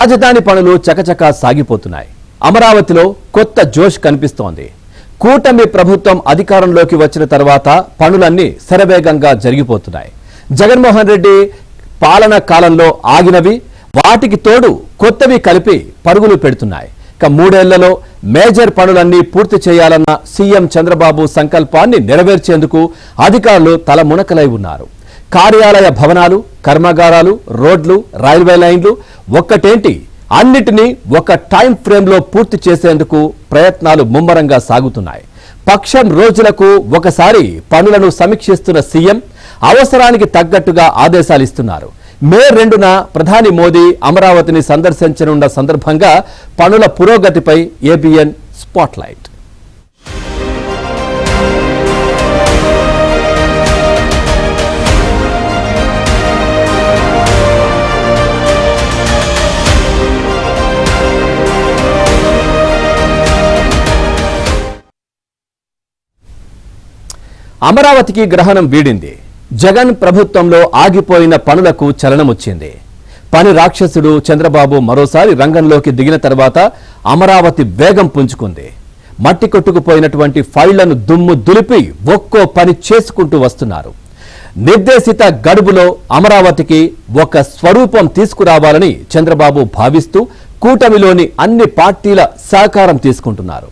రాజధాని పనులు చకచకా సాగిపోతున్నాయి. అమరావతిలో కొత్త జోష్ కనిపిస్తోంది. కూటమి ప్రభుత్వం అధికారంలోకి వచ్చిన తర్వాత పనులన్నీ శరవేగంగా జరిగిపోతున్నాయి. జగన్మోహన్ రెడ్డి పాలన కాలంలో ఆగినవి వాటికి తోడు కొత్తవి కలిపి పరుగులు పెడుతున్నాయి. ఇక 3 ఏళ్లలో మేజర్ పనులన్నీ పూర్తి చేయాలన్న సీఎం చంద్రబాబు సంకల్పాన్ని నెరవేర్చేందుకు అధికారులు తలమునకలై ఉన్నారు. కార్యాలయ భవనాలు, కర్మాగారాలు, రోడ్లు, రైల్వే లైన్లు ఒక్కటేంటి అన్నిటినీ ఒక టైం ఫ్రేమ్లో పూర్తి చేసేందుకు ప్రయత్నాలు ముమ్మరంగా సాగుతున్నాయి. పక్షం రోజులకు ఒకసారి పనులను సమీక్షిస్తున్న సీఎం అవసరానికి తగ్గట్టుగా ఆదేశాలు ఇస్తున్నారు. మే 2న ప్రధాని మోదీ అమరావతిని సందర్శించనున్న సందర్భంగా పనుల పురోగతిపై ఏబిఎన్ స్పాట్లైట్. అమరావతికి గ్రహణం వీడింది. జగన్ ప్రభుత్వంలో ఆగిపోయిన పనులకు చలనమొచ్చింది. పని రాక్షసుడు చంద్రబాబు మరోసారి రంగంలోకి దిగిన తర్వాత అమరావతి వేగం పుంజుకుంది. మట్టి కొట్టుకుపోయినటువంటి ఫైళ్లను దుమ్ము దులిపి ఒక్కో పని చేసుకుంటూ వస్తున్నారు. నిర్దేశిత గడువులో అమరావతికి ఒక స్వరూపం తీసుకురావాలని చంద్రబాబు భావిస్తూ కూటమిలోని అన్ని పార్టీల సహకారం తీసుకుంటున్నారు.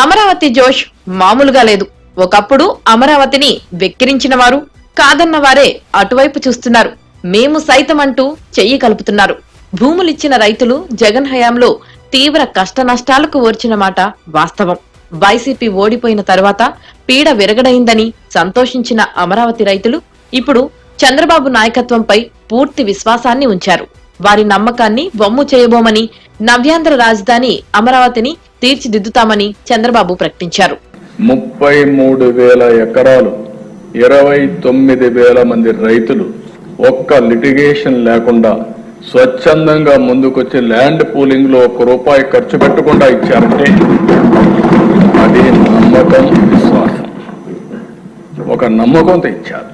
అమరావతి జోష్ మామూలుగా లేదు. ఒకప్పుడు అమరావతిని వెక్కిరించిన వారు, కాదన్న వారే అటువైపు చూస్తున్నారు. మేము సైతం అంటూ చెయ్యి కలుపుతున్నారు. భూములిచ్చిన రైతులు జగన్ హయాంలో తీవ్ర కష్ట నష్టాలకు ఓర్చిన మాట వాస్తవం. వైసీపీ ఓడిపోయిన తర్వాత పీడ విరగడైందని సంతోషించిన అమరావతి రైతులు ఇప్పుడు చంద్రబాబు నాయకత్వంపై పూర్తి విశ్వాసాన్ని ఉంచారు. వారి నమ్మకాన్ని వమ్ము చేయబోమని, నవ్యాంధ్ర రాజధాని అమరావతిని తీర్చిదిద్దుతామని చంద్రబాబు ప్రకటించారు. 33,000 ఎకరాలు, 29,000 మంది రైతులు ఒక్క లిటిగేషన్ లేకుండా స్వచ్ఛందంగా ముందుకొచ్చి ల్యాండ్ పూలింగ్ లో ₹1 ఖర్చు పెట్టకుండా ఇచ్చారంటే అది నమ్మకం, విశ్వాసం. ఒక నమ్మకంతో ఇచ్చారు.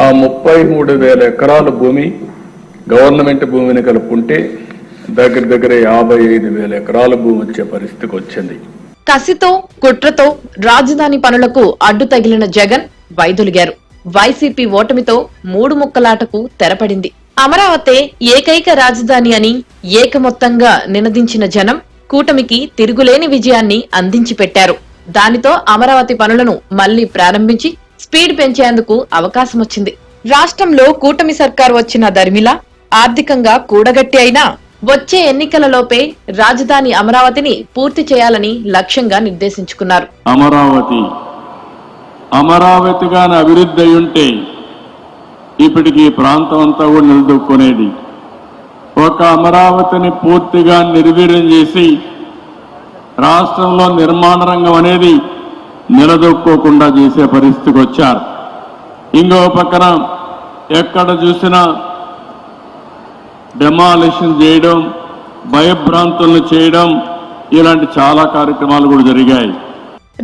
ఆ 33,000 ఎకరాల భూమి గవర్నమెంట్ భూమిని కలుపుకుంటే దగ్గర 55,000 ఎకరాల భూమి వచ్చే పరిస్థితికి వచ్చింది. కసితో కుట్రతో రాజధాని పనులకు అడ్డు తగిలిన జగన్ వైదొలిగారు. వైసీపీ ఓటమితో 3 ముక్కలాటకు తెరపడింది. అమరావతి ఏకైక రాజధాని అని ఏకమొత్తంగా నినదించిన జనం కూటమికి తిరుగులేని విజయాన్ని అందించి పెట్టారు. దానితో అమరావతి పనులను మళ్లీ ప్రారంభించి స్పీడ్ పెంచేందుకు అవకాశం వచ్చింది. రాష్ట్రంలో కూటమి సర్కార్ వచ్చిన దరిమిలా ఆర్థికంగా కూడగట్టి అయినా వచ్చే ఎన్నికలలోపే రాజధాని అమరావతిని పూర్తి చేయాలని లక్ష్యంగా నిర్దేశించుకున్నారు. అమరావతిగా అభివృద్ధి అయి ఉంటే ఇప్పటికి ఈ ప్రాంతం అంతా కూడా నిలదొక్కునేది. ఒక అమరావతిని పూర్తిగా నిర్వీర్యం చేసి రాష్ట్రంలో నిర్మాణ రంగం అనేది నిలదొక్కోకుండా చేసే పరిస్థితికి వచ్చారు. ఇంకో పక్కన ఎక్కడ చూసినా డెమాలిషన్ చేయడం, భయభ్రాంతులను చేయడం, ఇలాంటి చాలా కార్యక్రమాలు కూడా జరిగాయి.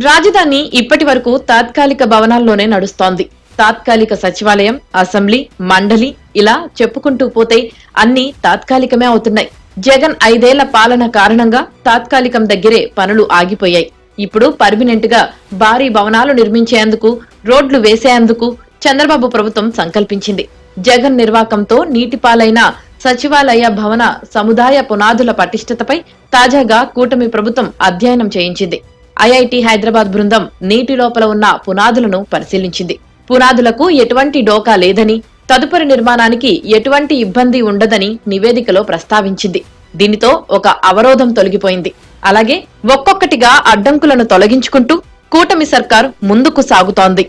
రాజధాని ఇప్పటి వరకు తాత్కాలిక భవనాల్లోనే నడుస్తోంది. తాత్కాలిక సచివాలయం, అసెంబ్లీ, మండలి ఇలా చెప్పుకుంటూ పోతే అన్ని తాత్కాలికమే అవుతున్నాయి. జగన్ 5 ఏళ్ల పాలన కారణంగా తాత్కాలికం దగ్గరే పనులు ఆగిపోయాయి. ఇప్పుడు పర్మినెంట్ గా భారీ భవనాలు నిర్మించేందుకు, రోడ్లు వేసేందుకు చంద్రబాబు ప్రభుత్వం సంకల్పించింది. జగన్ నిర్వాకంతో నీటిపాలైన సచివాలయ భవన సముదాయ పునాదుల పటిష్టతపై తాజాగా కూటమి ప్రభుత్వం అధ్యయనం చేయించింది. ఐఐటి హైదరాబాద్ బృందం నీటి లోపల ఉన్న పునాదులను పరిశీలించింది. పునాదులకు ఎటువంటి డోకా లేదని, తదుపరి నిర్మాణానికి ఎటువంటి ఇబ్బంది ఉండదని నివేదికలో ప్రస్తావించింది. దీనితో ఒక అవరోధం తొలగిపోయింది. అలాగే ఒక్కొక్కటిగా అడ్డంకులను తొలగించుకుంటూ కూటమి సర్కార్ ముందుకు సాగుతోంది.